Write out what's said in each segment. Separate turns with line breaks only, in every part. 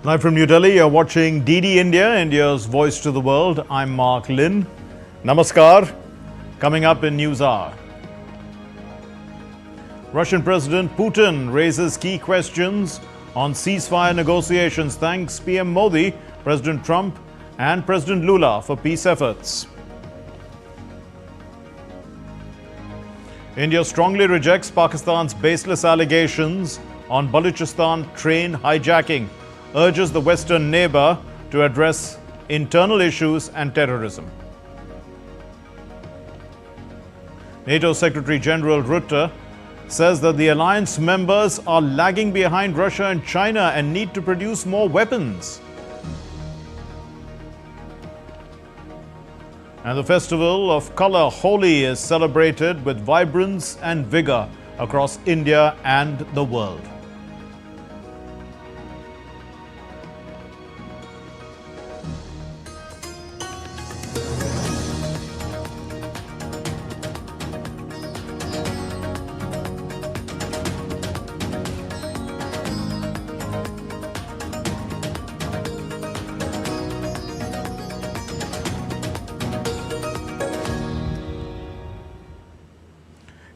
Live from New Delhi, you're watching DD India, India's voice to the world. I'm Mark Lin. Namaskar. Coming up in News Hour. Russian President Putin raises key questions on ceasefire negotiations. Thanks PM Modi, President Trump and President Lula for peace efforts. India strongly rejects Pakistan's baseless allegations on Balochistan train hijacking, urges the Western neighbour to address internal issues and terrorism. NATO Secretary General Rutte says that the alliance members are lagging behind Russia and China and need to produce more weapons. And the festival of colour Holi is celebrated with vibrance and vigour across India and the world.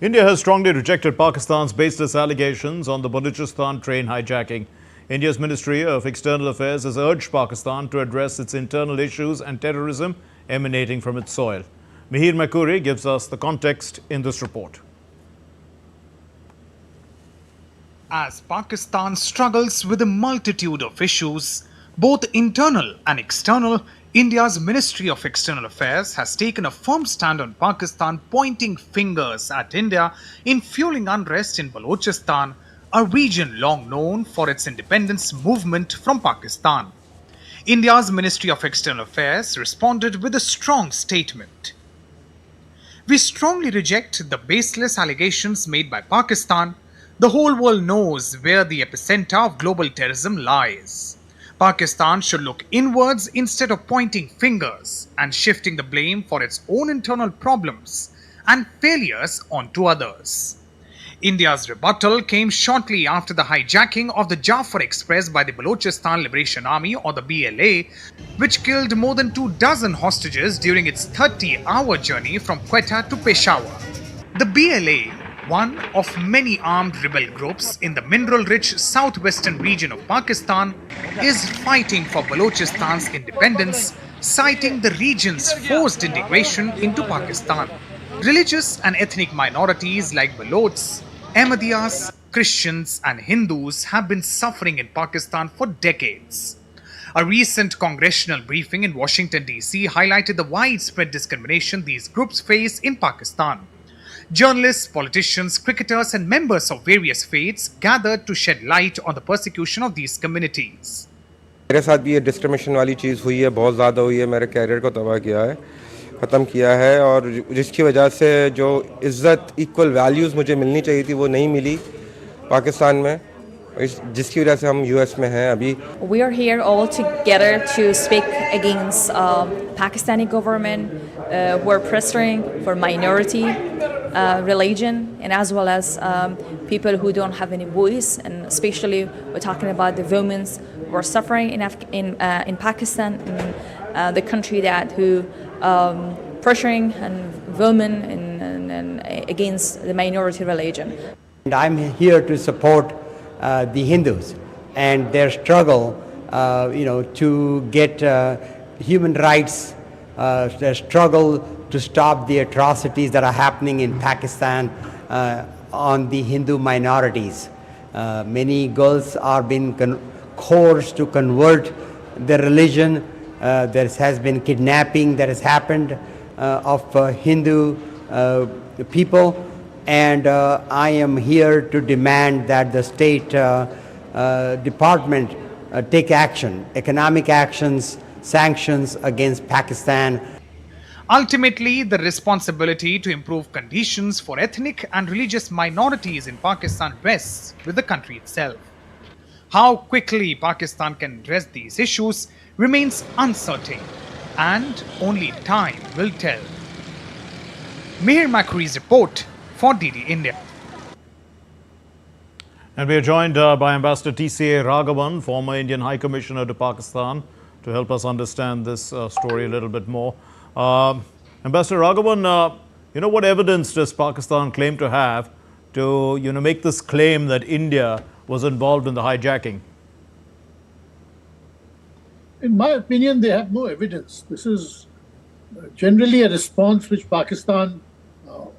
India has strongly rejected Pakistan's baseless allegations on the Balochistan train hijacking. India's Ministry of External Affairs has urged Pakistan to address its internal issues and terrorism emanating from its soil. Mihir Makuri gives us the context in this report.
As Pakistan struggles with a multitude of issues, both internal and external, India's Ministry of External Affairs has taken a firm stand on Pakistan, pointing fingers at India in fueling unrest in Balochistan, a region long known for its independence movement from Pakistan. India's Ministry of External Affairs responded with a strong statement. We strongly reject the baseless allegations made by Pakistan. The whole world knows where the epicenter of global terrorism lies. Pakistan should look inwards instead of pointing fingers and shifting the blame for its own internal problems and failures onto others. India's rebuttal came shortly after the hijacking of the Jafar Express by the Balochistan Liberation Army, or the BLA, which killed more than 24 hostages during its 30-hour journey from Quetta to Peshawar. The BLA, one of many armed rebel groups in the mineral-rich southwestern region of Pakistan, is fighting for Balochistan's independence, citing the region's forced integration into Pakistan. Religious and ethnic minorities like Balochs, Ahmadiyas, Christians and Hindus have been suffering in Pakistan for decades. A recent congressional briefing in Washington, D.C. highlighted the widespread discrimination these groups face in Pakistan. Journalists, politicians, cricketers and members of various faiths gathered to shed light on the persecution of these communities.
मेरे साथ भी ये discrimination वाली चीज़ हुई है, बहुत ज़्यादा हुई है, मेरे कैरियर को तबाह किया है, ख़त्म किया है, और जिसकी वजह से जो इज़्ज़त, इक्वल वैल्यूज़ मुझे मिलनी चाहिए थी वो नहीं मिली पाकिस्तान में, जिसकी वजह से हम यूएस में हैं अभी.
We are here all together to speak against Pakistani government who are pressuring for minority religion, and as well as people who don't have any voice, and especially we're talking about the women who are suffering in Pakistan, in the country that who pressuring and women and against the minority religion.
And I'm here to support the Hindus and their struggle, to get human rights, their struggle to stop the atrocities that are happening in Pakistan on the Hindu minorities. Many girls are being coerced to convert their religion. There has been kidnapping that has happened of Hindu people. And I am here to demand that the State Department take action, economic actions, sanctions against Pakistan.
Ultimately, the responsibility to improve conditions for ethnic and religious minorities in Pakistan rests with the country itself. How quickly Pakistan can address these issues remains uncertain, and only time will tell. Mihir Makuri's report for DD India.
And we are joined by Ambassador TCA Raghavan, former Indian High Commissioner to Pakistan, to help us understand this story a little bit more. Ambassador Raghavan, what evidence does Pakistan claim to have to, make this claim that India was involved in the hijacking?
In my opinion, they have no evidence. This is generally a response which Pakistan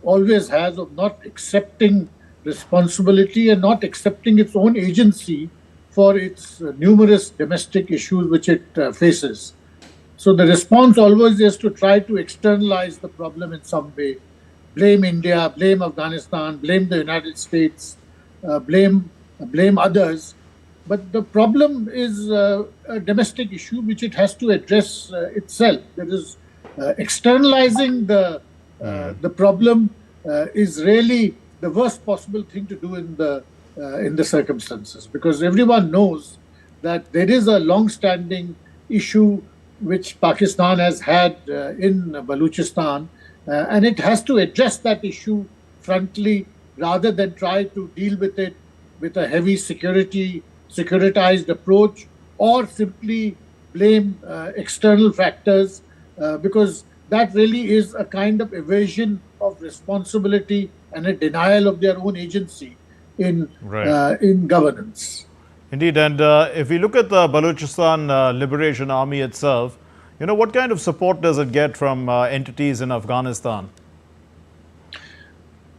always has of not accepting responsibility and not accepting its own agency for its numerous domestic issues which it faces. So the response always is to try to externalize the problem in some way. Blame India, blame Afghanistan, blame the United States, blame others. But the problem is a domestic issue which it has to address itself. That is, externalizing the problem is really the worst possible thing to do in the circumstances, because everyone knows that there is a long-standing issue which Pakistan has had in Balochistan, and it has to address that issue frontally rather than try to deal with it with a heavy securitized approach, or simply blame external factors, because that really is a kind of evasion of responsibility and a denial of their own agency in governance.
Indeed, and if we look at the Balochistan Liberation Army itself, what kind of support does it get from entities in Afghanistan?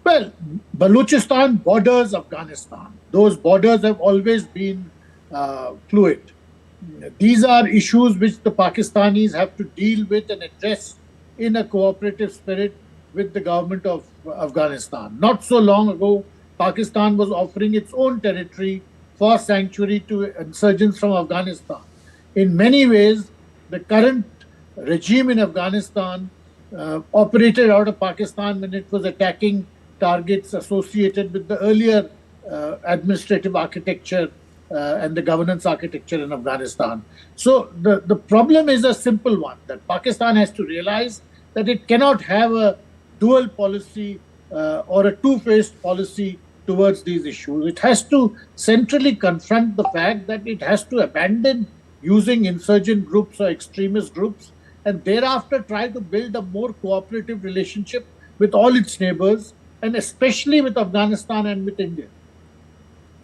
Well, Balochistan borders Afghanistan. Those borders have always been fluid. These are issues which the Pakistanis have to deal with and address in a cooperative spirit with the government of Afghanistan. Not so long ago, Pakistan was offering its own territory for sanctuary to insurgents from Afghanistan. In many ways, the current regime in Afghanistan operated out of Pakistan when it was attacking targets associated with the earlier administrative architecture and the governance architecture in Afghanistan. So the problem is a simple one, that Pakistan has to realize that it cannot have a dual policy or a two-faced policy towards these issues. It has to centrally confront the fact that it has to abandon using insurgent groups or extremist groups, and thereafter try to build a more cooperative relationship with all its neighbors, and especially with Afghanistan and with India.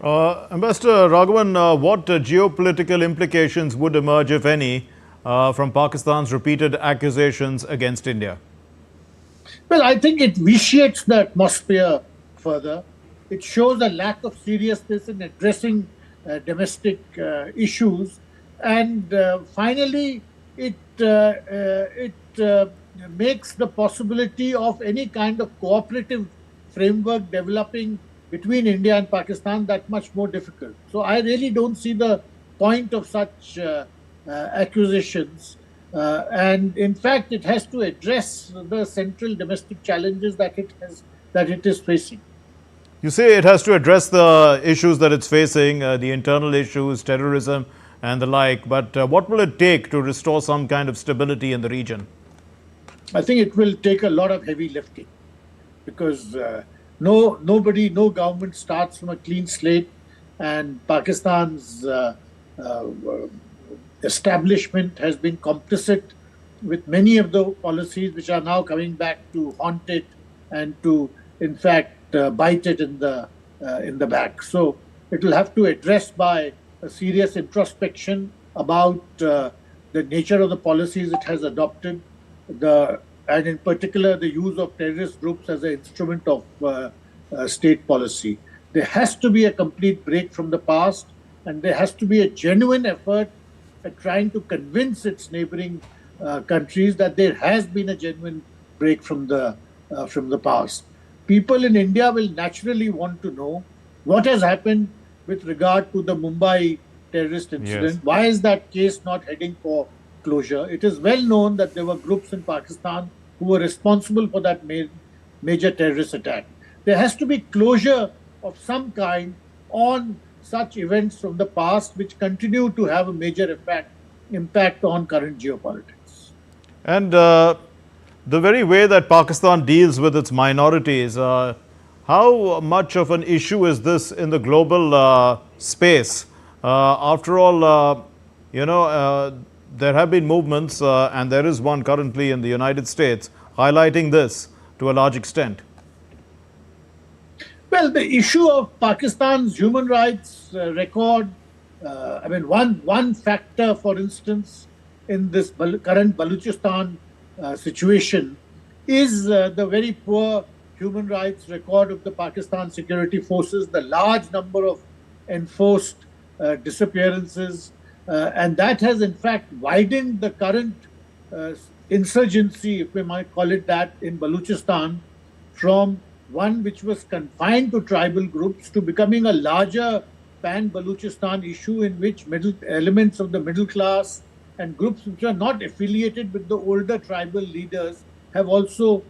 Ambassador Raghavan, what geopolitical implications would emerge, if any, from Pakistan's repeated accusations against India?
Well, I think it vitiates the atmosphere further. It shows a lack of seriousness in addressing domestic issues. And finally, it makes the possibility of any kind of cooperative framework developing between India and Pakistan that much more difficult. So I really don't see the point of such accusations. And in fact, it has to address the central domestic challenges that it is facing.
You say it has to address the issues that it's facing, the internal issues, terrorism and the like, but what will it take to restore some kind of stability in the region?
I think it will take a lot of heavy lifting, because no government starts from a clean slate, and Pakistan's establishment has been complicit with many of the policies which are now coming back to haunt it and to, in fact, bite it in the back. So it will have to address by a serious introspection about the nature of the policies it has adopted, and in particular the use of terrorist groups as an instrument of state policy. There has to be a complete break from the past, and there has to be a genuine effort at trying to convince its neighboring countries that there has been a genuine break from the past. People in India will naturally want to know what has happened with regard to the Mumbai terrorist incident.
Yes.
Why is that case not heading for closure? It is well known that there were groups in Pakistan who were responsible for that major terrorist attack. There has to be closure of some kind on such events from the past which continue to have a major impact on current geopolitics.
And the very way that Pakistan deals with its minorities, how much of an issue is this in the global space? After all, there have been movements, and there is one currently in the United States, highlighting this to a large extent.
Well, the issue of Pakistan's human rights record, one factor, for instance, in this current Balochistan situation is the very poor human rights record of the Pakistan security forces, the large number of enforced disappearances, and that has in fact widened the current insurgency, if we might call it that, in Balochistan from one which was confined to tribal groups to becoming a larger pan-Balochistan issue in which elements of the middle class and groups which are not affiliated with the older tribal leaders have also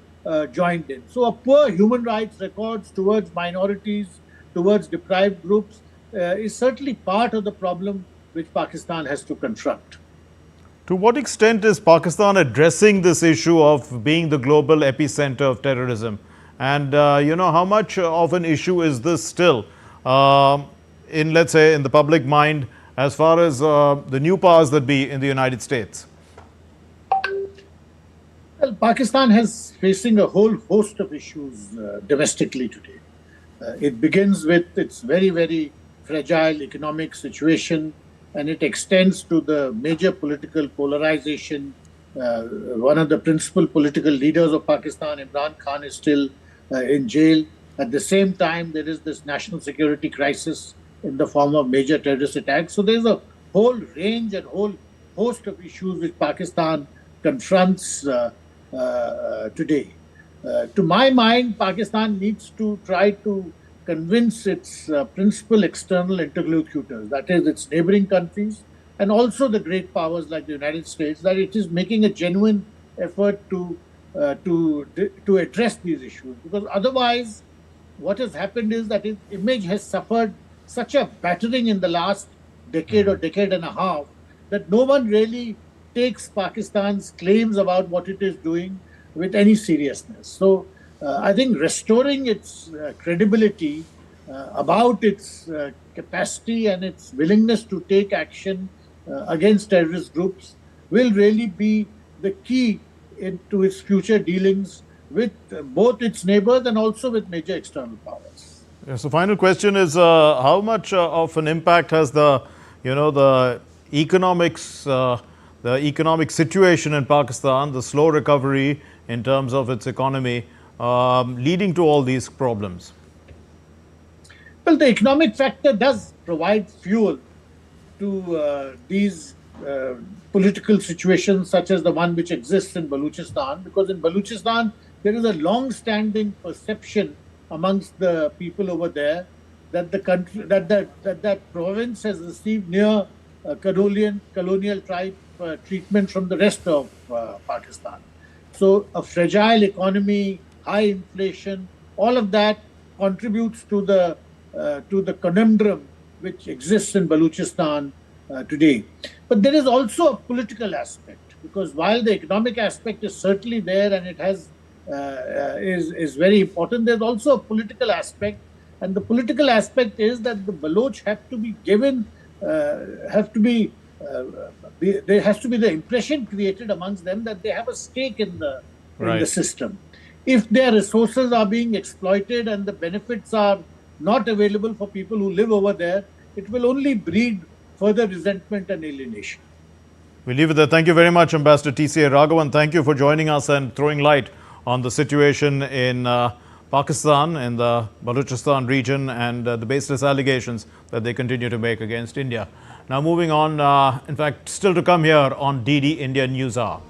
joined in. So a poor human rights records towards minorities, towards deprived groups is certainly part of the problem which Pakistan has to confront.
To what extent is Pakistan addressing this issue of being the global epicenter of terrorism? And, how much of an issue is this still in, let's say, in the public mind as far as the new powers that be in the United States?
Well, Pakistan is facing a whole host of issues domestically today. It begins with its very, very fragile economic situation, and it extends to the major political polarization. One of the principal political leaders of Pakistan, Imran Khan, is still in jail. At the same time, there is this national security crisis in the form of major terrorist attacks. So there's a whole range and whole host of issues which Pakistan confronts today. To my mind, Pakistan needs to try to convince its principal external interlocutors, that is, its neighboring countries, and also the great powers like the United States, that it is making a genuine effort to address these issues. Because otherwise, what has happened is that its image has suffered such a battering in the last decade or decade and a half that no one really takes Pakistan's claims about what it is doing with any seriousness. So I think restoring its credibility about its capacity and its willingness to take action against terrorist groups will really be the key into its future dealings with both its neighbors and also with major external powers.
Yeah, so final question is how much of an impact has the economic situation in Pakistan, the slow recovery in terms of its economy, leading to all these problems?
Well, the economic factor does provide fuel to these political situations such as the one which exists in Balochistan, because in Balochistan there is a long-standing perception amongst the people over there that the country, that province has received near colonial type treatment from the rest of Pakistan. So a fragile economy, high inflation, all of that contributes to the conundrum which exists in Balochistan today. But there is also a political aspect, because while the economic aspect is certainly there and it has is very important, there's also a political aspect, and the political aspect is that the Baloch have to be given, there has to be the impression created amongst them that they have a stake in the system. If their resources are being exploited and the benefits are not available for people who live over there, it will only breed further resentment and alienation.
We leave it there. Thank you very much, Ambassador T.C.A. Raghavan. Thank you for joining us and throwing light on the situation in Pakistan, in the Balochistan region, and the baseless allegations that they continue to make against India. Now moving on, in fact, still to come here on DD India News Hour.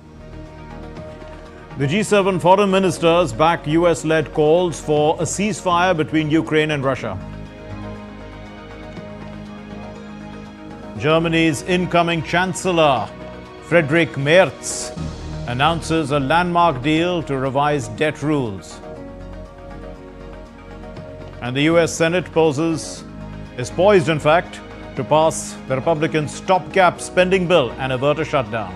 The G7 foreign ministers back US-led calls for a ceasefire between Ukraine and Russia. Germany's incoming Chancellor, Friedrich Merz, announces a landmark deal to revise debt rules. And the US Senate is poised, in fact, to pass the Republican stopgap spending bill and avert a shutdown.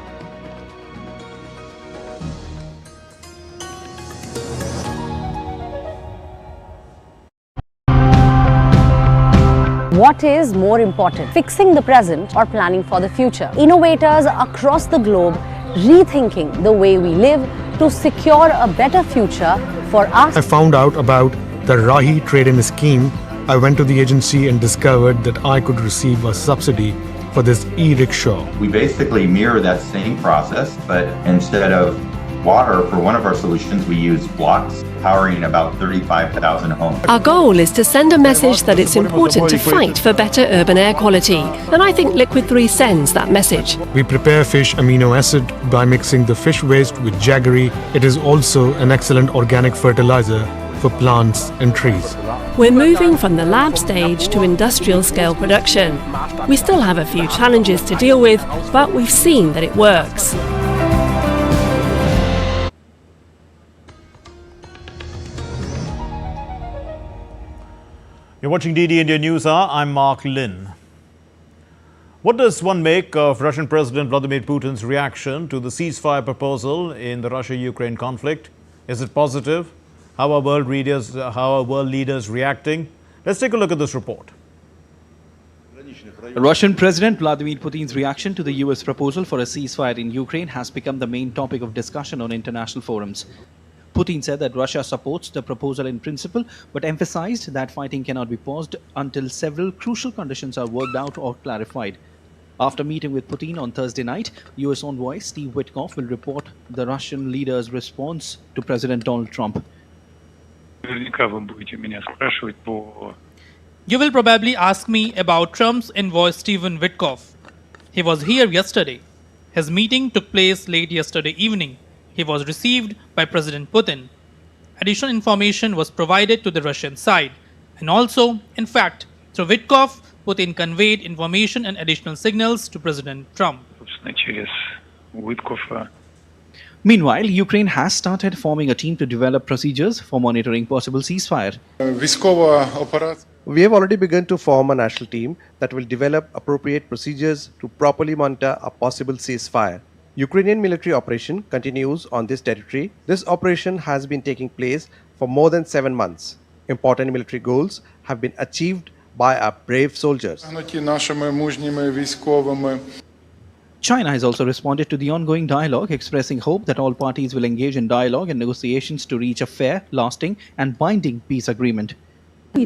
What is more important, fixing the present or planning for the future? Innovators across the globe rethinking the way we live to secure a better future for us.
I found out about the Rahi trade-in scheme. I went to the agency and discovered that I could receive a subsidy for this e-rickshaw.
We basically mirror that same process, but instead of water for one of our solutions, we use blocks, powering about 35,000 homes.
Our goal is to send a message that it's important to fight for better urban air quality, and I think Liquid 3 sends that message.
We prepare fish amino acid by mixing the fish waste with jaggery. It is also an excellent organic fertilizer for plants and trees.
We're moving from the lab stage to industrial scale production. We still have a few challenges to deal with, but we've seen that it works.
You're watching DD India News Hour. I'm Mark Lin. What does one make of Russian President Vladimir Putin's reaction to the ceasefire proposal in the Russia-Ukraine conflict? Is it positive? How are world leaders reacting? Let's take a look at this report.
Russian President Vladimir Putin's reaction to the US proposal for a ceasefire in Ukraine has become the main topic of discussion on international forums. Putin said that Russia supports the proposal in principle, but emphasized that fighting cannot be paused until several crucial conditions are worked out or clarified. After meeting with Putin on Thursday night, US envoy Steve Witkoff will report the Russian leader's response to President Donald Trump.
You will probably ask me about Trump's envoy Stephen Witkoff. He was here yesterday. His meeting took place late yesterday evening. He was received by President Putin. Additional information was provided to the Russian side. And also, in fact, through Witkoff, Putin conveyed information and additional signals to President Trump.
Meanwhile, Ukraine has started forming a team to develop procedures for monitoring possible ceasefire.
We have already begun to form a national team that will develop appropriate procedures to properly monitor a possible ceasefire. Ukrainian military operation continues on this territory. This operation has been taking place for more than 7 months. Important military goals have been achieved by our brave soldiers.
China has also responded to the ongoing dialogue, expressing hope that all parties will engage in dialogue and negotiations to reach a fair, lasting, and binding peace agreement.
We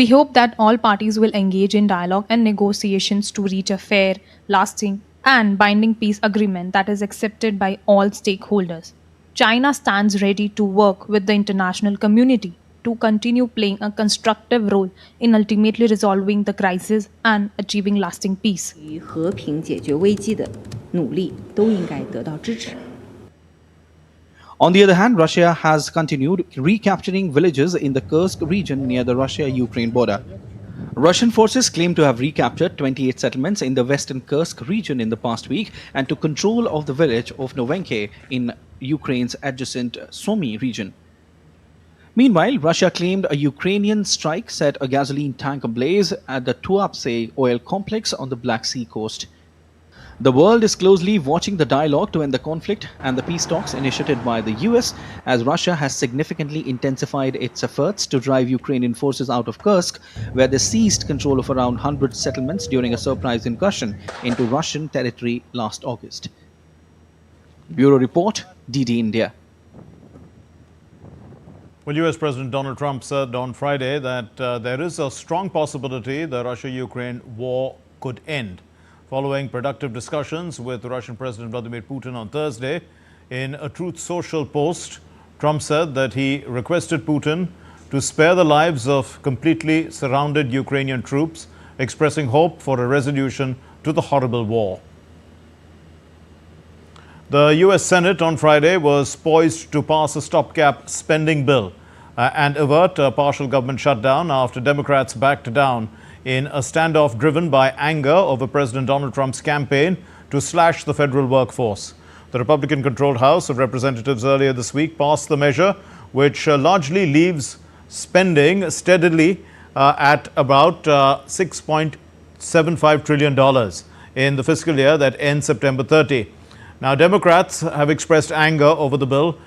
hope that all parties will engage in dialogue and negotiations to reach a fair, lasting, and binding peace agreement that is accepted by all stakeholders. China stands ready to work with the international community to continue playing a constructive role in ultimately resolving the crisis and achieving lasting peace.
On the other hand, Russia has continued recapturing villages in the Kursk region near the Russia-Ukraine border. Russian forces claim to have recaptured 28 settlements in the western Kursk region in the past week and took control of the village of Novenke in Ukraine's adjacent Sumy region. Meanwhile, Russia claimed a Ukrainian strike set a gasoline tank ablaze at the Tuapse oil complex on the Black Sea coast. The world is closely watching the dialogue to end the conflict and the peace talks initiated by the US, as Russia has significantly intensified its efforts to drive Ukrainian forces out of Kursk, where they seized control of around 100 settlements during a surprise incursion into Russian territory last August. Bureau Report, DD India.
Well, US President Donald Trump said on Friday that there is a strong possibility the Russia-Ukraine war could end. Following productive discussions with Russian President Vladimir Putin on Thursday, in a Truth Social post, Trump said that he requested Putin to spare the lives of completely surrounded Ukrainian troops, expressing hope for a resolution to the horrible war. The US Senate on Friday was poised to pass a stopgap spending bill and avert a partial government shutdown after Democrats backed down in a standoff driven by anger over President Donald Trump's campaign to slash the federal workforce. The Republican-controlled House of Representatives earlier this week passed the measure, which largely leaves spending steadily at about $6.75 trillion in the fiscal year that ends September 30. Now, Democrats have expressed anger over the bill,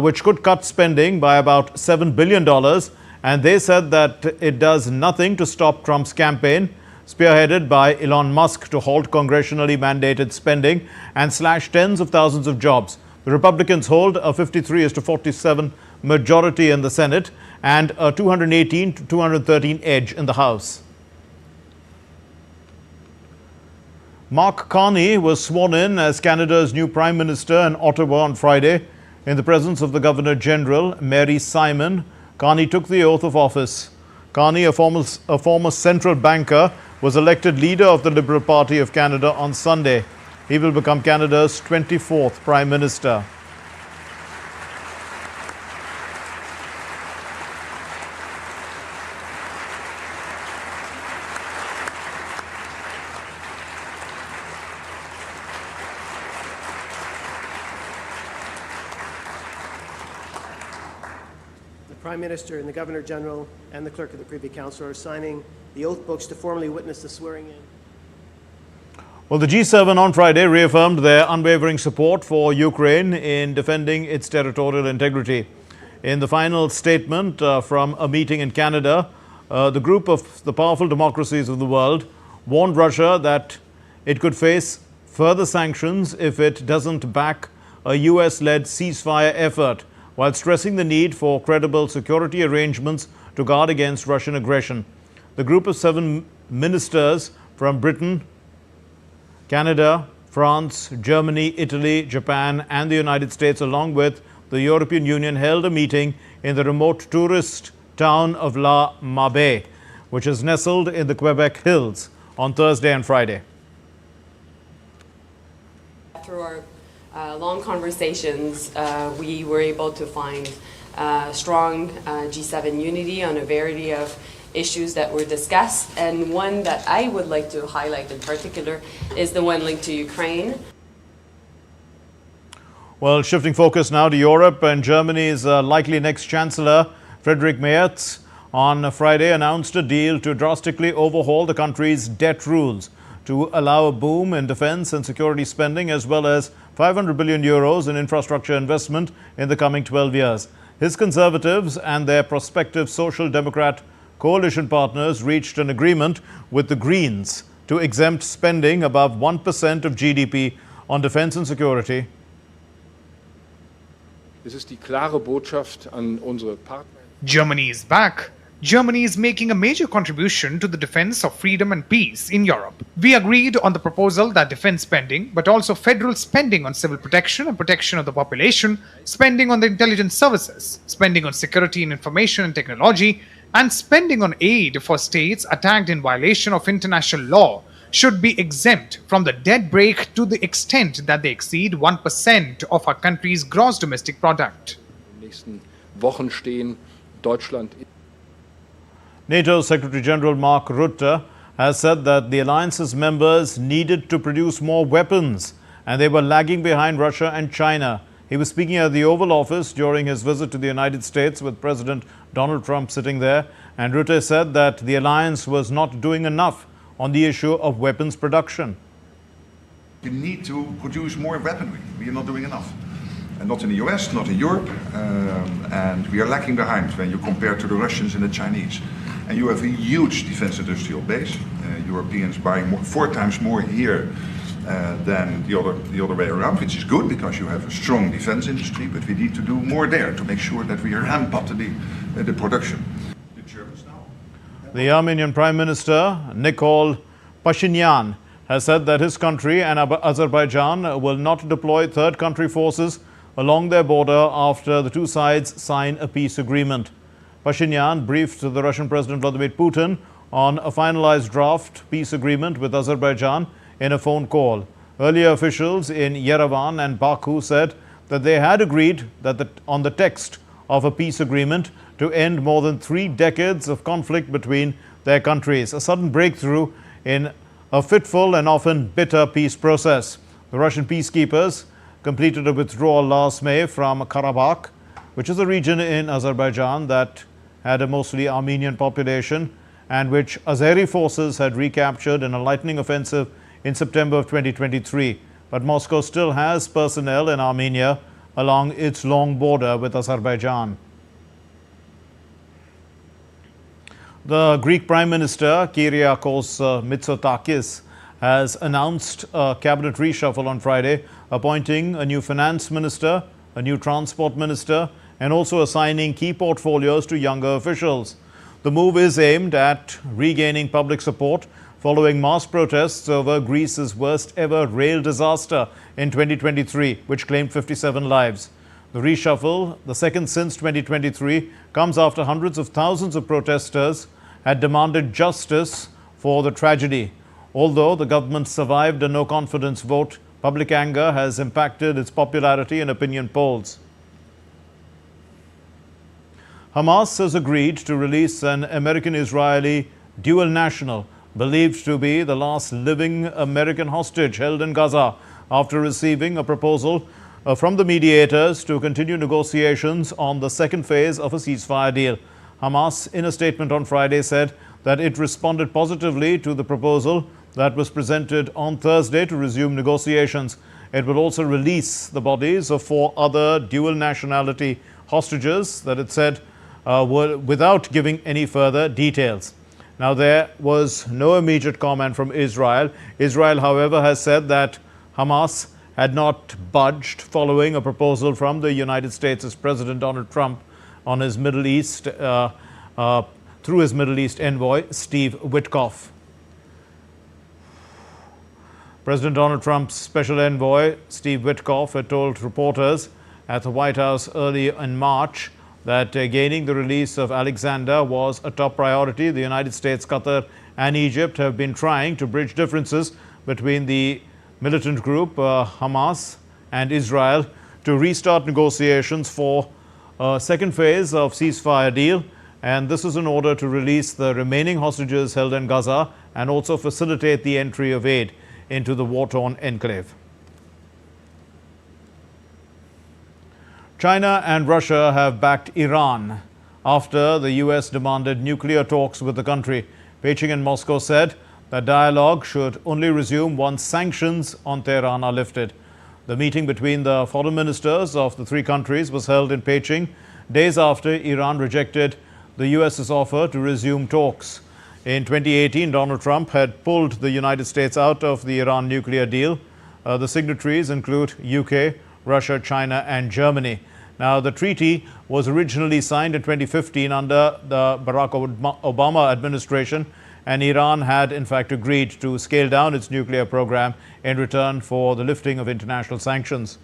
which could cut spending by about $7 billion and they said that it does nothing to stop Trump's campaign, spearheaded by Elon Musk, to halt congressionally mandated spending and slash tens of thousands of jobs. The Republicans hold a 53-47 majority in the Senate and a 218-213 edge in the House. Mark Carney was sworn in as Canada's new Prime Minister in Ottawa on Friday. In the presence of the Governor-General, Mary Simon, Carney took the oath of office. Carney, a former central banker, was elected leader of the Liberal Party of Canada on Sunday. He will become Canada's 24th Prime Minister.
The Prime Minister and the Governor-General and the Clerk of the Privy Council are signing the oath books to formally witness the swearing-in.
Well, the G7 on Friday reaffirmed their unwavering support for Ukraine in defending its territorial integrity. In the final statement from a meeting in Canada, the group of the powerful democracies of the world warned Russia that it could face further sanctions if it doesn't back a US-led ceasefire effort, while stressing the need for credible security arrangements to guard against Russian aggression. The group of 7 ministers from Britain, Canada, France, Germany, Italy, Japan and the United States, along with the European Union, held a meeting in the remote tourist town of La Mabe, which is nestled in the Quebec Hills, on Thursday and Friday.
Through our long conversations, we were able to find strong G7 unity on a variety of issues that were discussed, and one that I would like to highlight in particular is the one linked to Ukraine.
Well, shifting focus now to Europe, and Germany's likely next Chancellor, Friedrich Merz, on Friday announced a deal to drastically overhaul the country's debt rules to allow a boom in defense and security spending, as well as 500 billion euros in infrastructure investment in the coming 12 years. His Conservatives and their prospective Social Democrat coalition partners reached an agreement with the Greens to exempt spending above 1% of GDP on defense and security.
Es ist die klare Botschaft an unsere Partner.
Germany is back. Germany is making a major contribution to the defense of freedom and peace in Europe. We agreed on the proposal that defense spending, but also federal spending on civil protection and protection of the population, spending on the intelligence services, spending on security and information and technology, and spending on aid for states attacked in violation of international law should be exempt from the debt brake to the extent that they exceed 1% of our country's gross domestic product.
In den nächsten Wochen stehen Deutschland.
NATO Secretary General Mark Rutte has said that the alliance's members needed to produce more weapons and they were lagging behind Russia and China. He was speaking at the Oval Office during his visit to the United States with President Donald Trump sitting there, and Rutte said that the alliance was not doing enough on the issue of weapons production.
We need to produce more weaponry. We are not doing enough. And not in the US, not in Europe, and we are lagging behind when you compare to the Russians and the Chinese. And you have a huge defense industrial base. Europeans buying 4 times more here than the other way around, which is good because you have a strong defense industry, but we need to do more there to make sure that we ramp up the production. The Germans now.
The Armenian Prime Minister, Nikol Pashinyan, has said that his country and Azerbaijan will not deploy third country forces along their border after the two sides sign a peace agreement. Pashinyan briefed the Russian President Vladimir Putin on a finalized draft peace agreement with Azerbaijan in a phone call. Earlier officials in Yerevan and Baku said that they had agreed that on the text of a peace agreement to end more than 3 decades of conflict between their countries, a sudden breakthrough in a fitful and often bitter peace process. The Russian peacekeepers completed a withdrawal last May from Karabakh, which is a region in Azerbaijan that had a mostly Armenian population and which Azeri forces had recaptured in a lightning offensive in September of 2023. But Moscow still has personnel in Armenia along its long border with Azerbaijan. The Greek Prime Minister Kyriakos Mitsotakis has announced a cabinet reshuffle on Friday, appointing a new finance minister, a new transport minister, and also assigning key portfolios to younger officials. The move is aimed at regaining public support following mass protests over Greece's worst ever rail disaster in 2023, which claimed 57 lives. The reshuffle, the second since 2023, comes after hundreds of thousands of protesters had demanded justice for the tragedy. Although the government survived a no-confidence vote, public anger has impacted its popularity in opinion polls. Hamas has agreed to release an American-Israeli dual national, believed to be the last living American hostage held in Gaza, after receiving a proposal from the mediators to continue negotiations on the second phase of a ceasefire deal. Hamas, in a statement on Friday, said that it responded positively to the proposal that was presented on Thursday to resume negotiations. It will also release the bodies of 4 other dual nationality hostages that it said were without giving any further details. Now, there was no immediate comment from Israel. Israel, however, has said that Hamas had not budged following a proposal from the United States' President Donald Trump on his Middle East, through his Middle East envoy, Steve Witkoff. President Donald Trump's special envoy, Steve Witkoff, had told reporters at the White House early in March that gaining the release of Alexander was a top priority. The United States, Qatar, and Egypt have been trying to bridge differences between the militant group Hamas and Israel to restart negotiations for a second phase of ceasefire deal, and this is in order to release the remaining hostages held in Gaza and also facilitate the entry of aid into the war-torn enclave. China and Russia have backed Iran after the US demanded nuclear talks with the country. Beijing and Moscow said that dialogue should only resume once sanctions on Tehran are lifted. The meeting between the foreign ministers of the 3 countries was held in Beijing days after Iran rejected the US's offer to resume talks. In 2018, Donald Trump had pulled the United States out of the Iran nuclear deal. The signatories include UK, Russia, China, and Germany. Now, the treaty was originally signed in 2015 under the Barack Obama administration, and Iran had in fact agreed to scale down its nuclear program in return for the lifting of international sanctions.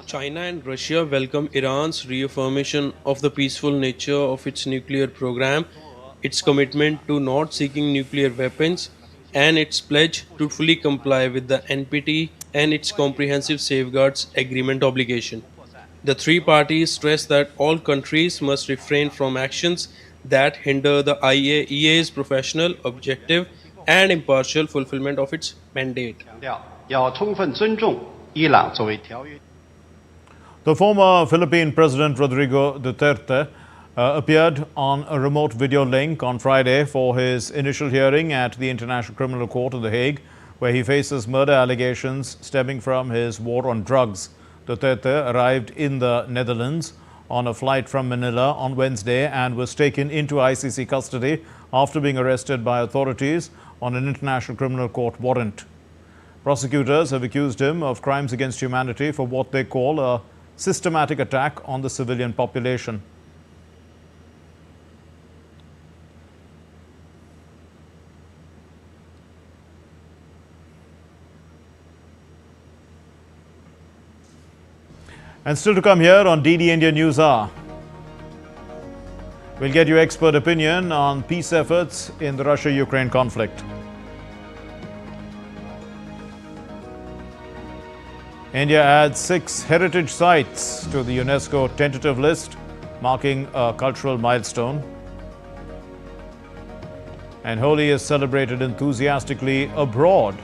China and Russia welcome Iran's reaffirmation of the peaceful nature of its nuclear program, its commitment to not seeking nuclear weapons, and its pledge to fully comply with the NPT and its comprehensive safeguards agreement obligation. The 3 parties stress that all countries must refrain from actions that hinder the IAEA's professional, objective, and impartial fulfillment of its mandate.
The former Philippine President Rodrigo Duterte appeared on a remote video link on Friday for his initial hearing at the International Criminal Court in The Hague, where he faces murder allegations stemming from his war on drugs. Duterte arrived in the Netherlands on a flight from Manila on Wednesday and was taken into ICC custody after being arrested by authorities on an International Criminal Court warrant. Prosecutors have accused him of crimes against humanity for what they call a systematic attack on the civilian population. And still to come here on DD India News Hour, we'll get your expert opinion on peace efforts in the Russia-Ukraine conflict. India adds 6 heritage sites to the UNESCO tentative list, marking a cultural milestone. And Holi is celebrated enthusiastically abroad.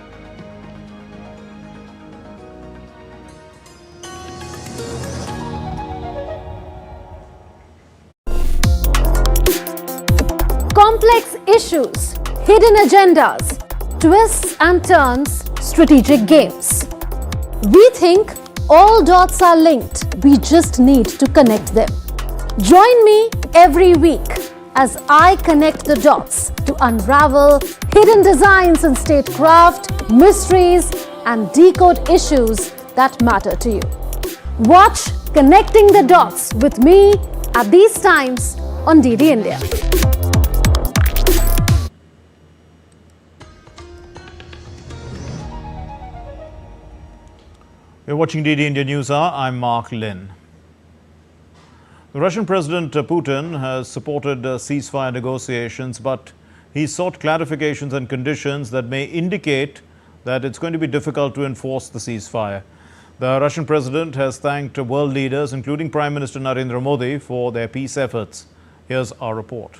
Complex issues, hidden agendas, twists and turns, strategic games. We think all dots are linked. We just need to connect them. Join me every week as I connect the dots to unravel hidden designs in statecraft, mysteries, and decode issues that matter to you. Watch Connecting the Dots with me at these times on DD India.
You're watching DD India News Hour. I'm Mark Lin. The Russian President Putin has supported ceasefire negotiations, but he sought clarifications and conditions that may indicate that it's going to be difficult to enforce the ceasefire. The Russian president has thanked world leaders, including Prime Minister Narendra Modi, for their peace efforts. Here's our report.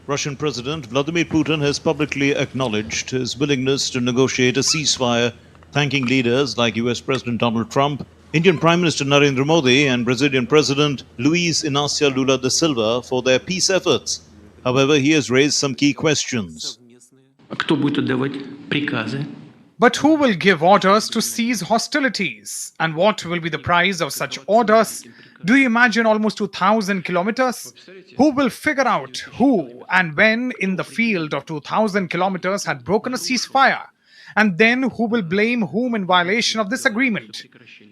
Russian President Vladimir Putin has publicly acknowledged his willingness to negotiate a ceasefire, thanking leaders like US President Donald Trump, Indian Prime Minister Narendra Modi and Brazilian President Luiz Inácio Lula da Silva for their peace efforts. However, he has raised some key questions.
But who will give orders to cease hostilities? And what will be the price of such orders? Do you imagine almost 2,000 kilometers? Who will figure out who and when in the field of 2,000 kilometers had broken a ceasefire? And then who will blame whom in violation of this agreement?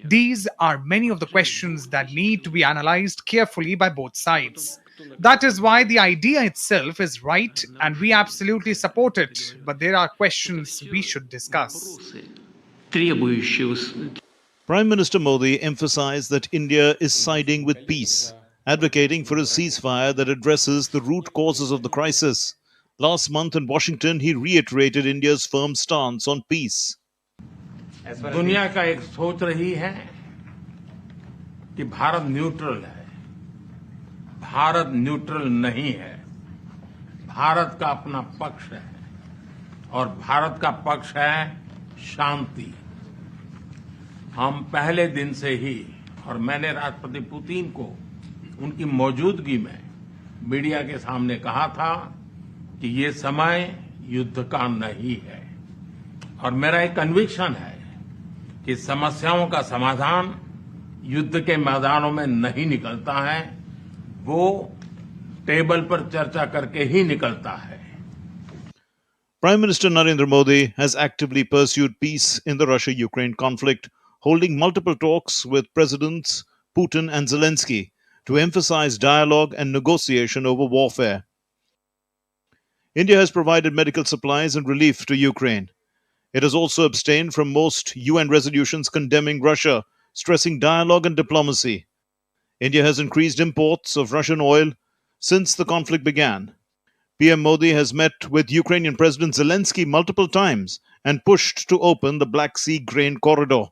These are many of the questions that need to be analyzed carefully by both sides. That is why the idea itself is right and we absolutely support it. But there are questions we should discuss.
Prime Minister Modi emphasized that India is siding with peace, advocating for a ceasefire that addresses the root causes of the crisis. Last month in Washington, he reiterated India's firm stance on peace.
दुनिया का एक सोच रही है कि Bharat neutral है. Bharat neutral नहीं है. भारत का अपना पक्ष है और भारत का पक्ष है शांति. हम पहले दिन से ही और मैंने राष्ट्रपति पुतिन को उनकी मौजूदगी में मीडिया के सामने कहा था कि ये समय युद्ध का नहीं है और मेरा एक कन्विक्शन है कि समस्याओं का समाधान युद्ध के मैदानों में नहीं निकलता है, वो टेबल पर चर्चा करके ही निकलता है.
Prime Minister Narendra Modi has actively pursued peace in the Russia-Ukraine conflict, holding multiple talks with Presidents Putin and Zelensky to emphasize dialogue and negotiation over warfare. India has provided medical supplies and relief to Ukraine. It has also abstained from most UN resolutions condemning Russia, stressing dialogue and diplomacy. India has increased imports of Russian oil since the conflict began. PM Modi has met with Ukrainian President Zelensky multiple times and pushed to open the Black Sea grain corridor.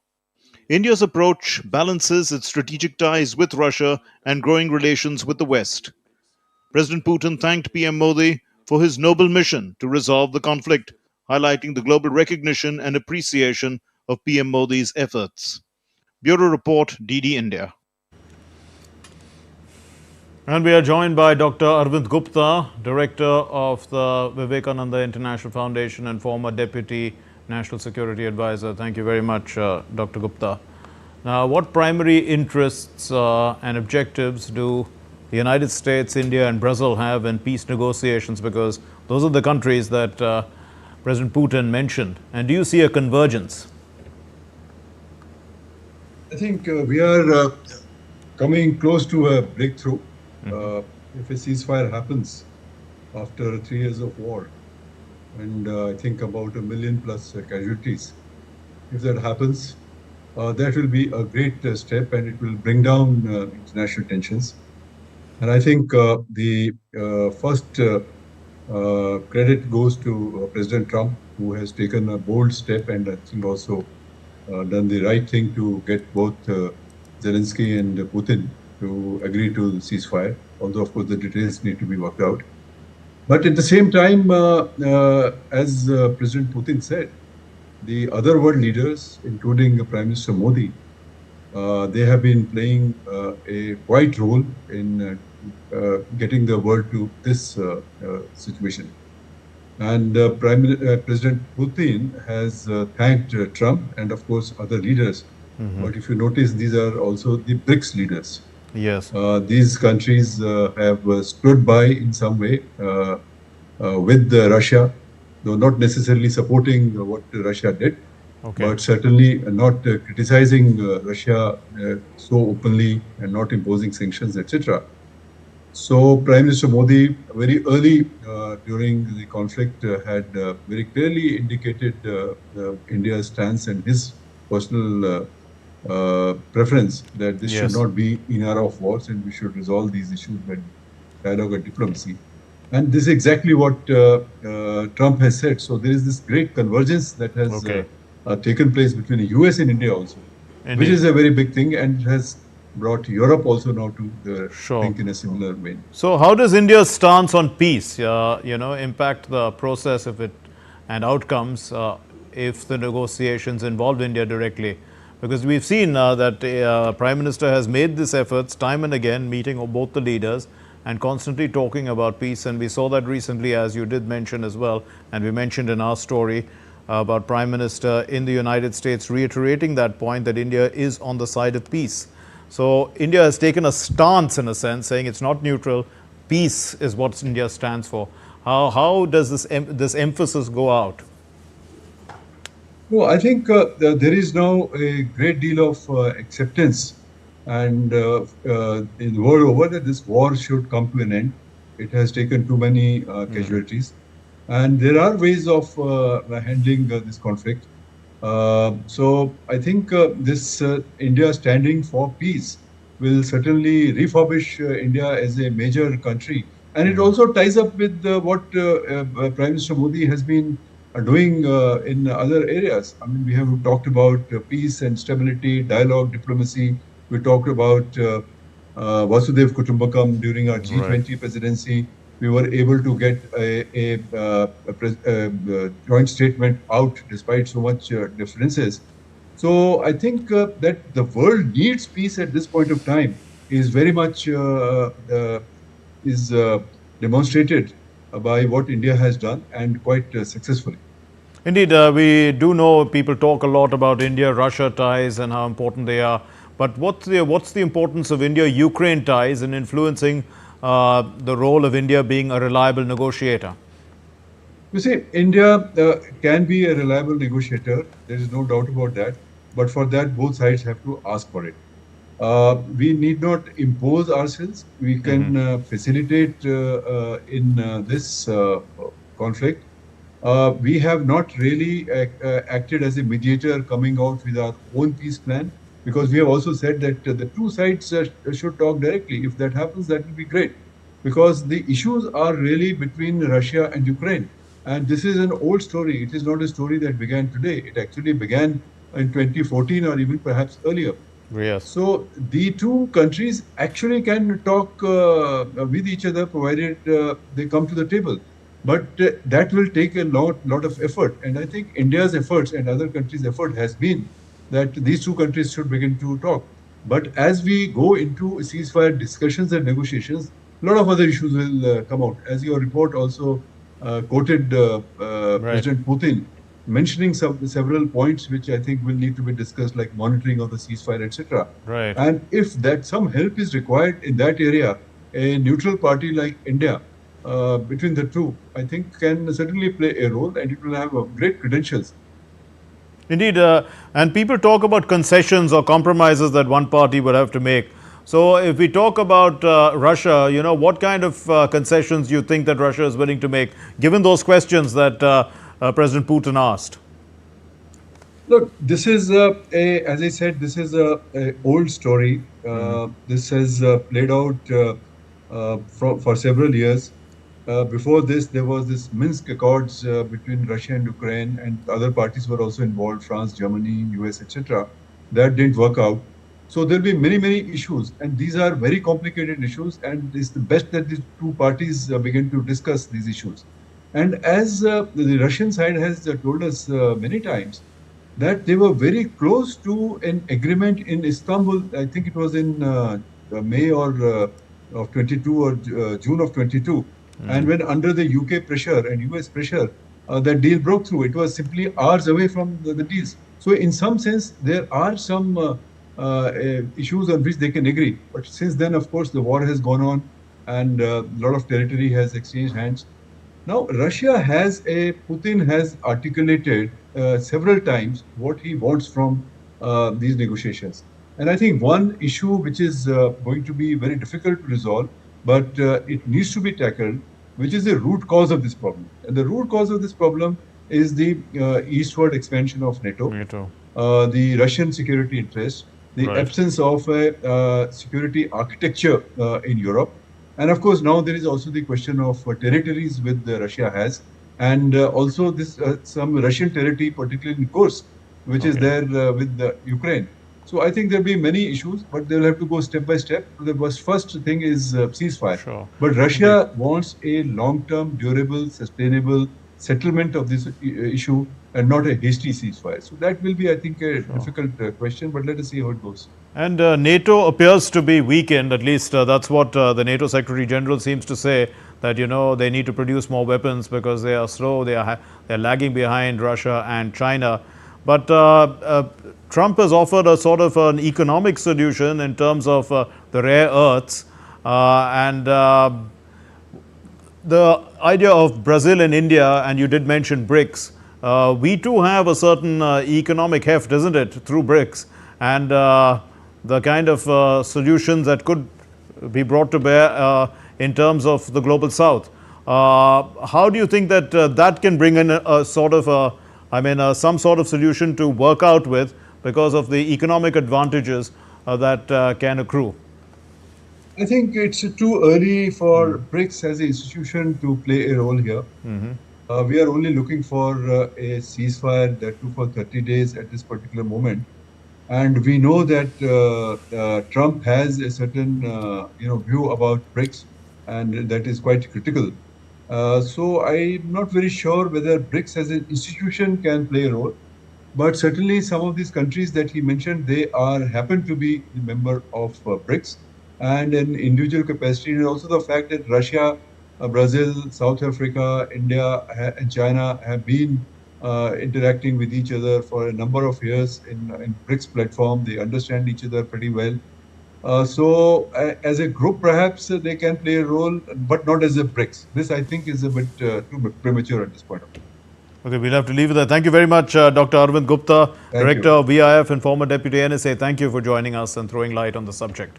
India's approach balances its strategic ties with Russia and growing relations with the West. President Putin thanked PM Modi for his noble mission to resolve the conflict, highlighting the global recognition and appreciation of PM Modi's efforts. Bureau Report, DD India. And we are joined by Dr. Arvind Gupta, Director of the Vivekananda International Foundation and former Deputy National Security Advisor. Thank you very much, Dr. Gupta. Now, what primary interests and objectives do the United States, India and Brazil have in peace negotiations? Because those are the countries that President Putin mentioned. And do you see a convergence?
I think we are coming close to a breakthrough. If a ceasefire happens after 3 years of war, and I think about 1 million plus casualties, if that happens, that will be a great step and it will bring down international tensions. And I think the first credit goes to President Trump, who has taken a bold step and I think also done the right thing to get both Zelensky and Putin to agree to the ceasefire, although of course the details need to be worked out. But at the same time, as President Putin said, the other world leaders, including Prime Minister Modi, they have been playing a wide role in getting the world to this situation. And President Putin has thanked Trump and of course other leaders But if you notice, these are also the BRICS leaders.
Yes.
These countries have stood by in some way with Russia, though not necessarily supporting what Russia did, but certainly not criticizing Russia so openly and not imposing sanctions, etc. So Prime Minister Modi very early during the conflict had very clearly indicated India's stance and his personal preference that this should not be an era of wars and we should resolve these issues by dialogue and diplomacy. And this is exactly what Trump has said. So there is this great convergence that has taken place between the US and India also, which is a very big thing and has brought Europe also now to think in a similar vein.
So how does India's stance on peace, impact the process if it and outcomes if the negotiations involved India directly? Because we've seen that Prime Minister has made these efforts time and again, meeting both the leaders and constantly talking about peace. And we saw that recently, as you did mention as well, and we mentioned in our story about Prime Minister in the United States reiterating that point that India is on the side of peace. So India has taken a stance in a sense, saying it's not neutral. Peace is what India stands for. How does this emphasis go out?
Well, I think there is now a great deal of acceptance and in the world over that this war should come to an end. It has taken too many casualties. And there are ways of handling this conflict. So I think this India standing for peace will certainly refurbish India as a major country. And it also ties up with what Prime Minister Modi has been doing in other areas. I mean, we have talked about peace and stability, dialogue, diplomacy. We talked about Vasudev Kutumbakam during our G20 presidency. We were able to get a joint statement out despite so much differences. So I think that the world needs peace at this point of time is very much demonstrated by what India has done and quite successfully.
Indeed, we do know people talk a lot about India-Russia ties and how important they are. But what's the importance of India-Ukraine ties in influencing the role of India being a reliable negotiator?
You see, India can be a reliable negotiator. There is no doubt about that. But for that, both sides have to ask for it. We need not impose ourselves. We can facilitate in this conflict. We have not really acted as a mediator coming out with our own peace plan, because we have also said that the two sides should talk directly. If that happens, that will be great, because the issues are really between Russia and Ukraine. And this is an old story. It is not a story that began today. It actually began in 2014 or even perhaps earlier.
Yes.
So the two countries actually can talk with each other, provided they come to the table. But that will take a lot of effort. And I think India's efforts and other countries' effort has been that these two countries should begin to talk. But as we go into ceasefire discussions and negotiations, a lot of other issues will come out. As your report also quoted President Putin, mentioning several points which I think will need to be discussed, like monitoring of the ceasefire, etc.
Right.
And if that some help is required in that area, a neutral party like India, between the two, I think can certainly play a role, and it will have great credentials.
Indeed, and people talk about concessions or compromises that one party would have to make. So if we talk about Russia, what kind of concessions do you think that Russia is willing to make, given those questions that President Putin asked?
Look, this is as I said, this is a old story. This has played out for several years. Before this, there was this Minsk Accords between Russia and Ukraine, and other parties were also involved, France, Germany, US, etc. That didn't work out. So there will be many issues, and these are very complicated issues, and it's the best that these two parties begin to discuss these issues. And as the Russian side has told us many times, that they were very close to an agreement in Istanbul. I think it was in May of 22 or June of 22. And when under the UK pressure and US pressure, that deal broke through. It was simply hours away from the deals. So in some sense, there are some issues on which they can agree. But since then, of course, the war has gone on and a lot of territory has exchanged hands. Now, Putin has articulated several times what he wants from these negotiations. And I think one issue which is going to be very difficult to resolve, but it needs to be tackled, which is the root cause of this problem. And the root cause of this problem is the eastward expansion of NATO. The Russian security interest, the absence of a security architecture in Europe. And of course, now there is also the question of territories which Russia has, and also this some Russian territory, particularly in Kursk, which is there with Ukraine. So I think there'll be many issues, but they'll have to go step by step. The first thing is ceasefire. But Russia wants a long-term, durable, sustainable settlement of this issue and not a hasty ceasefire. So that will be, I think, a difficult question, but let us see how it goes.
And NATO appears to be weakened, at least that's what the NATO Secretary General seems to say, that, you know, they need to produce more weapons because they are slow, they're lagging behind Russia and China. But Trump has offered a sort of an economic solution in terms of the rare earths and the idea of Brazil and India, and you did mention BRICS. We too have a certain economic heft, isn't it, through BRICS, and the kind of solutions that could be brought to bear in terms of the global south. How do you think that that can bring in a sort of some sort of solution to work out with because of the economic advantages that can accrue?
I think it's too early for BRICS as an institution to play a role here. We are only looking for a ceasefire that took for 30 days at this particular moment. And we know that Trump has a certain view about BRICS, and that is quite critical. So I'm not very sure whether BRICS as an institution can play a role. But certainly some of these countries that he mentioned, they happen to be a member of BRICS and in individual capacity. And also the fact that Russia, Brazil, South Africa, India and China have been interacting with each other for a number of years in BRICS platform. They understand each other pretty well. So as a group, perhaps they can play a role, but not as a BRICS. This, I think, is a bit too premature at this point of time.
Okay, we'll have to leave it there. Thank you very much, Dr. Arvind Gupta, Director of VIF and former Deputy NSA. Thank you for joining us and throwing light on the subject.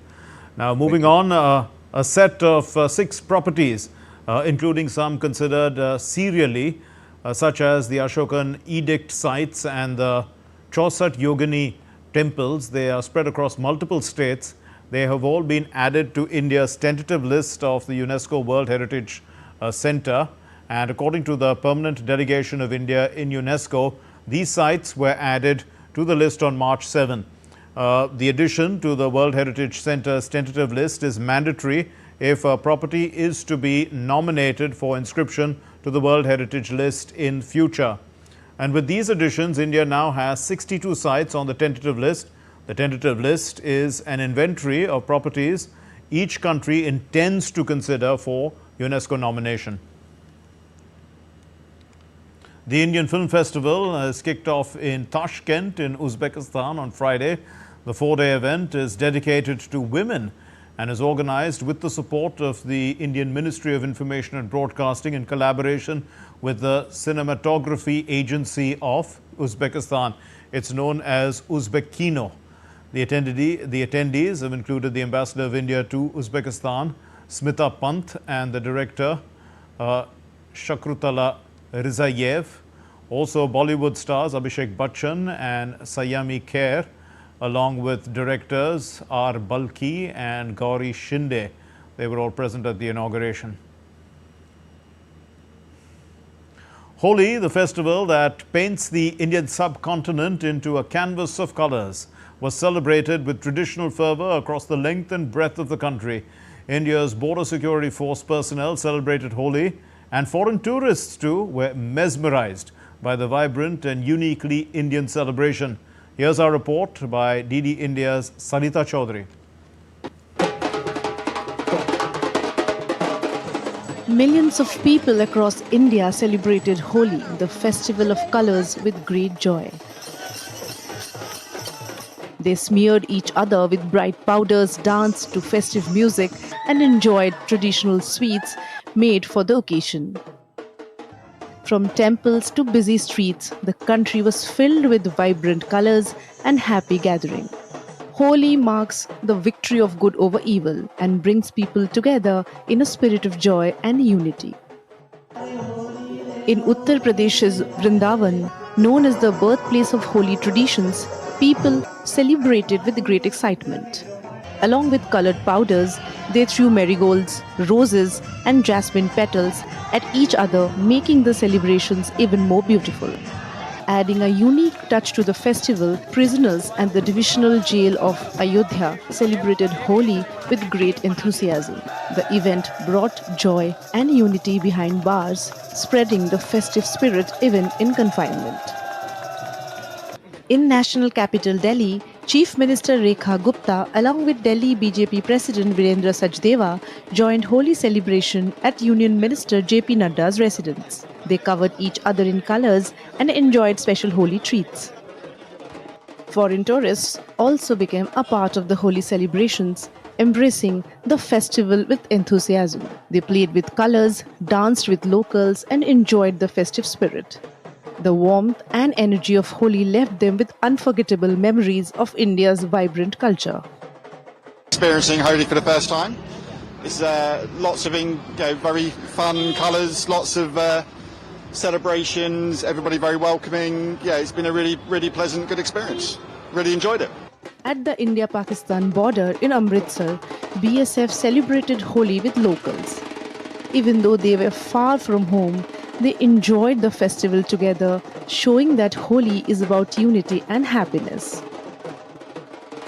Now, moving on, a set of 6 properties, including some considered serially, such as the Ashokan Edict sites and the Chausat Yogini temples. They are spread across multiple states. They have all been added to India's tentative list of the UNESCO World Heritage Centre. And according to the permanent delegation of India in UNESCO, these sites were added to the list on March 7. The addition to the World Heritage Centre's tentative list is mandatory if a property is to be nominated for inscription to the World Heritage List in future. And with these additions, India now has 62 sites on the tentative list. The tentative list is an inventory of properties each country intends to consider for UNESCO nomination. The Indian Film Festival has kicked off in Tashkent in Uzbekistan on Friday. The 4-day event is dedicated to women and is organized with the support of the Indian Ministry of Information and Broadcasting in collaboration with the Cinematography Agency of Uzbekistan. It's known as Uzbekino. The attendees have included the Ambassador of India to Uzbekistan, Smita Pant, and the director, Shakrutala Rizayev. Also Bollywood stars Abhishek Bachchan and Sayami Kher, along with directors R. Balki and Gauri Shinde. They were all present at the inauguration. Holi, the festival that paints the Indian subcontinent into a canvas of colors, was celebrated with traditional fervor across the length and breadth of the country. India's border security force personnel celebrated Holi, and foreign tourists too were mesmerized by the vibrant and uniquely Indian celebration. Here's our report by DD India's Sarita Chaudhary.
Millions of people across India celebrated Holi, the festival of colors, with great joy.
They smeared each other with bright powders, danced to festive music, and enjoyed traditional sweets made for the occasion. From temples to busy streets, the country was filled with vibrant colors and happy gathering. Holi marks the victory of good over evil and brings people together in a spirit of joy and unity. In Uttar Pradesh's Vrindavan, known as the birthplace of Holi traditions, people celebrated with great excitement. Along with colored powders, they threw marigolds, roses, and jasmine petals at each other, making the celebrations even more beautiful. Adding a unique touch to the festival, prisoners at the divisional jail of Ayodhya celebrated Holi with great enthusiasm. The event brought joy and unity behind bars, spreading the festive spirit even in confinement. In national capital Delhi, Chief Minister Rekha Gupta along with Delhi BJP President Virendra Sachdeva joined Holi celebration at Union Minister JP Nadda's residence. They covered each other in colours and enjoyed special Holi treats. Foreign tourists also became a part of the Holi celebrations, embracing the festival with enthusiasm. They played with colours, danced with locals and enjoyed the festive spirit. The warmth and energy of Holi left them with unforgettable memories of India's vibrant culture.
Experiencing Holi for the first time. It's lots of very fun colours, lots of celebrations, everybody very welcoming. Yeah, it's been a really pleasant, good experience. Really enjoyed it.
At the India-Pakistan border in Amritsar, BSF celebrated Holi with locals. Even though they were far from home, they enjoyed the festival together, showing that Holi is about unity and happiness.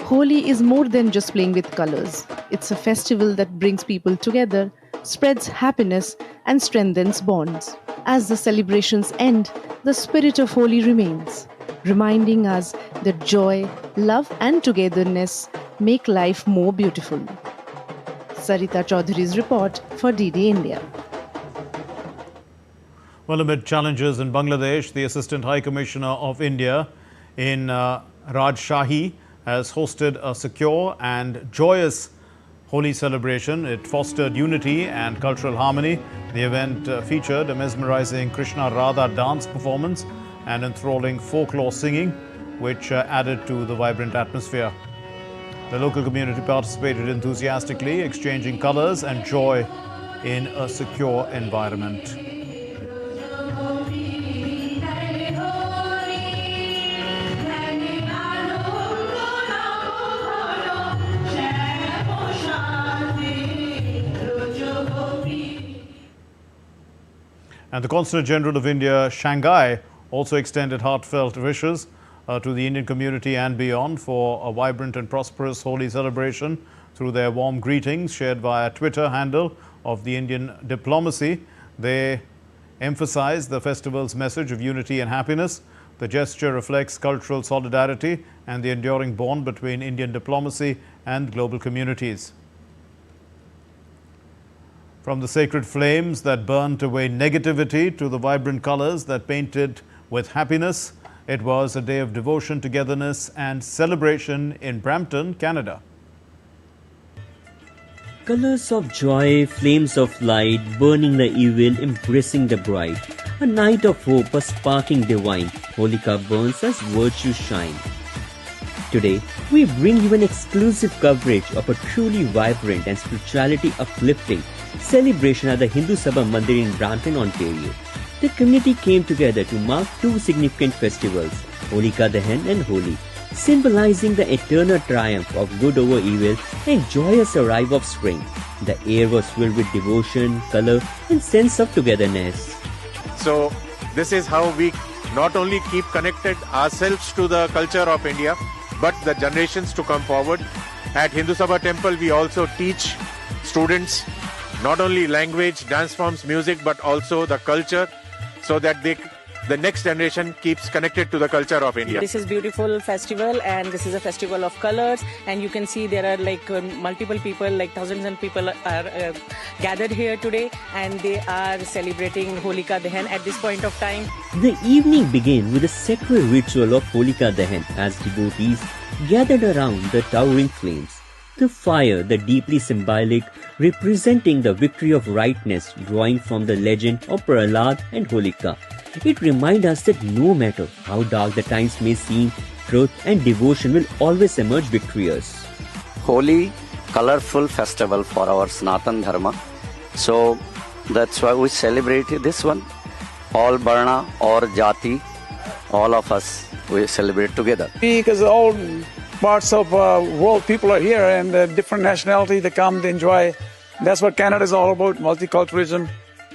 Holi is more than just playing with colors. It's a festival that brings people together, spreads happiness, and strengthens bonds. As the celebrations end, the spirit of Holi remains, reminding us that joy, love, and togetherness make life more beautiful. Sarita Chaudhary's report for DD India.
Well, amid challenges in Bangladesh, the Assistant High Commissioner of India in Rajshahi has hosted a secure and joyous Holi celebration. It fostered unity and cultural harmony. The event featured a mesmerizing Krishna Radha dance performance and enthralling folklore singing, which added to the vibrant atmosphere. The local community participated enthusiastically, exchanging colors and joy in a secure environment. And the Consulate General of India, Shanghai, also extended heartfelt wishes to the Indian community and beyond for a vibrant and prosperous Holi celebration through their warm greetings shared via Twitter handle of the Indian diplomacy. They emphasized the festival's message of unity and happiness. The gesture reflects cultural solidarity and the enduring bond between Indian diplomacy and global communities. From the sacred flames that burnt away negativity to the vibrant colors that painted with happiness, it was a day of devotion, togetherness and celebration in Brampton, Canada.
Colors of joy, flames of light, burning the evil, embracing the bright. A night of hope, a sparking divine. Holika burns as virtue shine. Today, we bring you an exclusive coverage of a truly vibrant and spirituality uplifting celebration at the Hindu Sabha Mandir in Brampton, Ontario. The community came together to mark two significant festivals, Holika Dahan and Holi, symbolizing the eternal triumph of good over evil and joyous arrival of spring. The air was filled with devotion, color and sense of togetherness.
So this is how we not only keep connected ourselves to the culture of India, but the generations to come forward. At Hindu Sabha Temple, we also teach students not only language, dance forms, music, but also the culture, so that the next generation keeps connected to the culture of India.
This is beautiful festival, and this is a festival of colors, and you can see there are like multiple people, like thousands of people are gathered here today, and they are celebrating Holika Dahan at this point of time.
The evening began with a sacred ritual of Holika Dahan as devotees gathered around the towering flames. The fire, the deeply symbolic, representing the victory of rightness, drawing from the legend of Prahlad and Holika. It reminds us that no matter how dark the times may seem, truth and devotion will always emerge victorious.
Holy, colorful festival for our Sanatan Dharma. So that's why we celebrate this one. All Varna or Jati, all of us, we celebrate together.
Because all parts of world people are here and different nationality, they come, they enjoy. That's what Canada is all about, multiculturalism.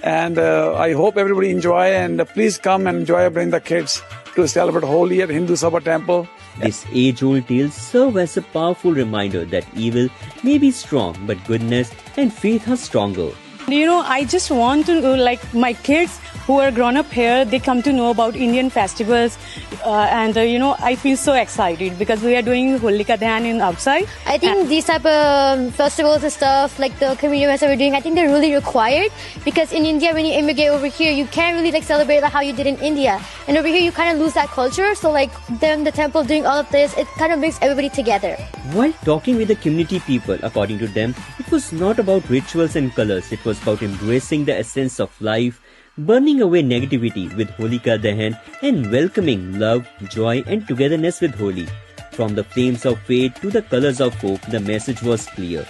And I hope everybody enjoy and please come and enjoy, bring the kids to celebrate Holi at Hindu Sabha temple.
This age-old tale serves as a powerful reminder that evil may be strong, but goodness and faith are stronger.
I just want to, my kids who are grown up here, they come to know about Indian festivals. I feel so excited because we are doing Holika Dahan in outside.
I think these type of festivals and stuff, like the community events that we're doing, I think they're really required because in India, when you immigrate over here, you can't really celebrate how you did in India. And over here, you kind of lose that culture. So them, the temple doing all of this, it kind of brings everybody together.
While talking with the community people, according to them, it was not about rituals and colors. It was about embracing the essence of life, burning away negativity with Holika Dahan and welcoming love, joy and togetherness with Holi. From the flames of faith to the colors of hope, the message was clear.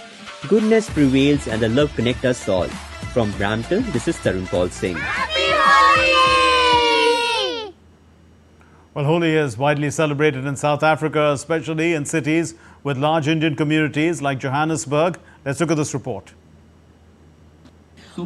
Goodness prevails and the love connects us all. From Brampton, this is Tarun Paul Singh.
Happy Holi!
Well, Holi is widely celebrated in South Africa, especially in cities with large Indian communities like Johannesburg. Let's look at this report.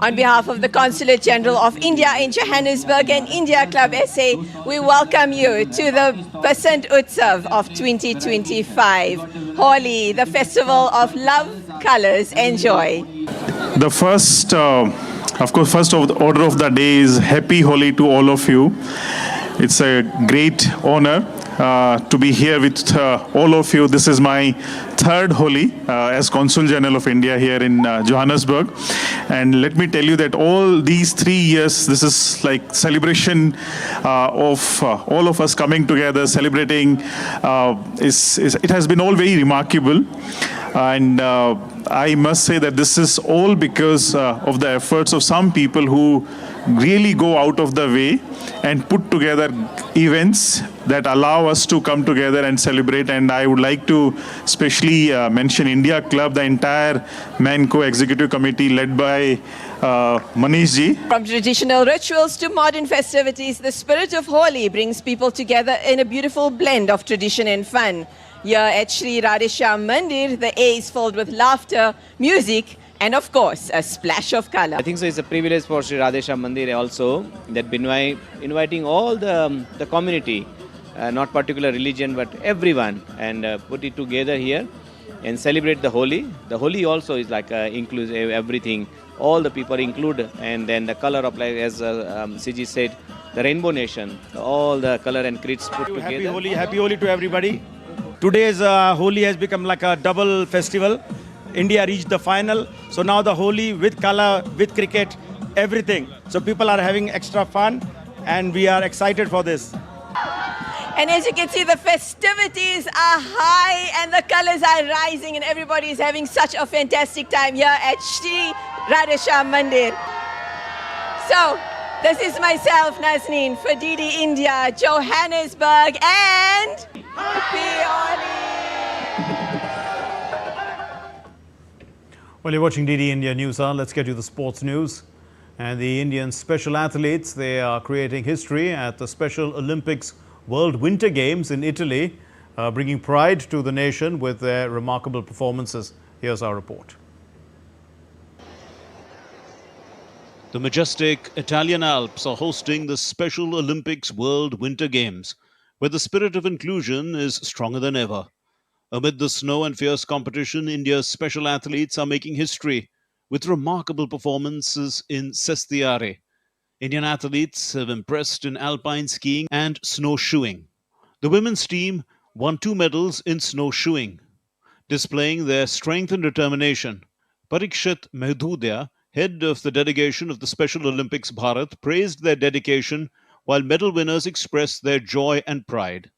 On behalf of the Consulate General of India in Johannesburg and India Club SA, we welcome you to the Basant Utsav of 2025. Holi, the festival of love, colors and joy.
The first, first order of the day is Happy Holi to all of you. It's a great honor to be here with all of you. This is my third Holi as Consul General of India here in Johannesburg. And let me tell you that all these 3 years, this is like celebration of all of us coming together, celebrating. It has been all very remarkable. And I must say that this is all because of the efforts of some people who really go out of the way and put together events that allow us to come together and celebrate. And I would like to especially mention India Club, the entire Manco Executive Committee led by Manish ji.
From traditional rituals to modern festivities, the spirit of Holi brings people together in a beautiful blend of tradition and fun. Here at Sri Radheshyam Mandir, the air is filled with laughter, music, and of course, a splash of color.
I think so. It's a privilege for Sri Radheshyam Mandir also that by inviting all the community, not particular religion, but everyone, and put it together here and celebrate the Holi. The Holi also is like inclusive, everything. All the people include, and then the color of, like as CG said, the Rainbow Nation, all the color and creeds put together.
Happy Holi to everybody. Today's Holi has become like a double festival. India reached the final. So now the Holi with color, with cricket, everything. So people are having extra fun and we are excited for this.
And as you can see, the festivities are high and the colors are rising and everybody is having such a fantastic time here at Sri Radheshyam Mandir. So, this is myself, Nazneen, for DD India, Johannesburg, and Happy Holi!
Well, you're watching DD India News Hour. Let's get you the sports news. And the Indian special athletes, they are creating history at the Special Olympics World Winter Games in Italy, bringing pride to the nation with their remarkable performances. Here's our report.
The majestic Italian Alps are hosting the Special Olympics World Winter Games, where the spirit of inclusion is stronger than ever. Amid the snow and fierce competition, India's special athletes are making history with remarkable performances in Sestiare. Indian athletes have impressed in alpine skiing and snowshoeing. The women's team won 2 medals in snowshoeing, displaying their strength and determination. Parikshit Mehdudya, head of the delegation of the Special Olympics Bharat, praised their dedication, while medal winners expressed their joy and pride.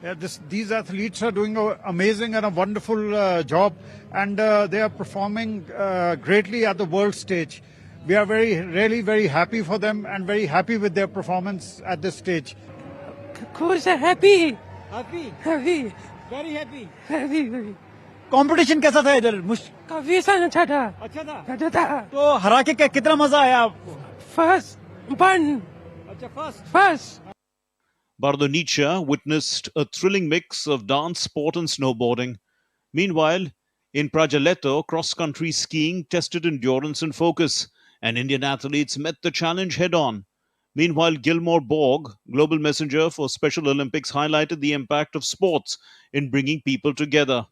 These athletes are doing an amazing and a wonderful job, and they are performing greatly at the world stage. We are really very happy for them and very happy with their performance at this stage.
Of course, happy.
Happy?
Happy.
Very happy.
Happy.
Competition कैसा था इधर?
काफी अच्छा था.
अच्छा था?
अच्छा था.
तो हरा के कितना मजा आया आपको?
First, one.
अच्छा,
First.
Bardonecha witnessed a thrilling mix of dance, sport and snowboarding. Meanwhile, in Prajaletto, cross-country skiing tested endurance and focus, and Indian athletes met the challenge head-on. Meanwhile, Gilmore Borg, Global Messenger for Special Olympics, highlighted the impact of sports in bringing people together.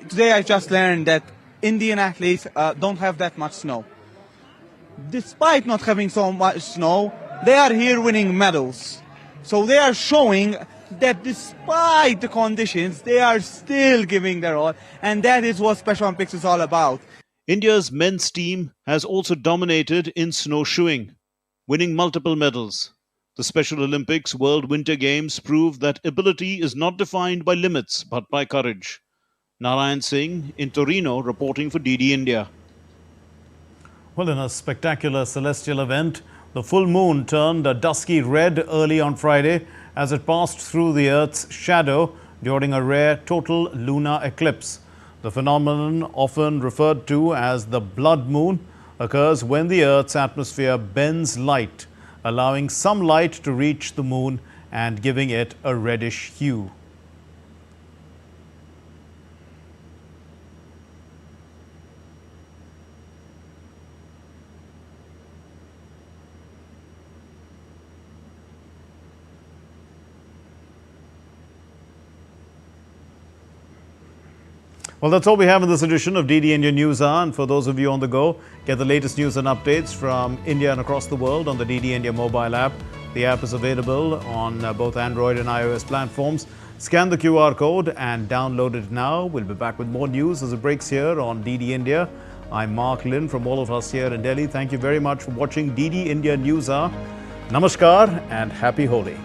Today I just learned that Indian athletes don't have that much snow. Despite not having so much snow, they are here winning medals. So they are showing that despite the conditions, they are still giving their all, and that is what Special Olympics is all about.
India's men's team has also dominated in snowshoeing, winning multiple medals. The Special Olympics World Winter Games prove that ability is not defined by limits but by courage. Narayan Singh in Torino reporting for DD India.
Well, in a spectacular celestial event, the full moon turned a dusky red early on Friday as it passed through the Earth's shadow during a rare total lunar eclipse. The phenomenon, often referred to as the blood moon, occurs when the Earth's atmosphere bends light, allowing some light to reach the moon and giving it a reddish hue. Well, that's all we have in this edition of DD India News Hour. And for those of you on the go, get the latest news and updates from India and across the world on the DD India mobile app. The app is available on both Android and iOS platforms. Scan the QR code and download it now. We'll be back with more news as it breaks here on DD India. I'm Mark Lin from all of us here in Delhi. Thank you very much for watching DD India News Hour. Namaskar and happy Holi.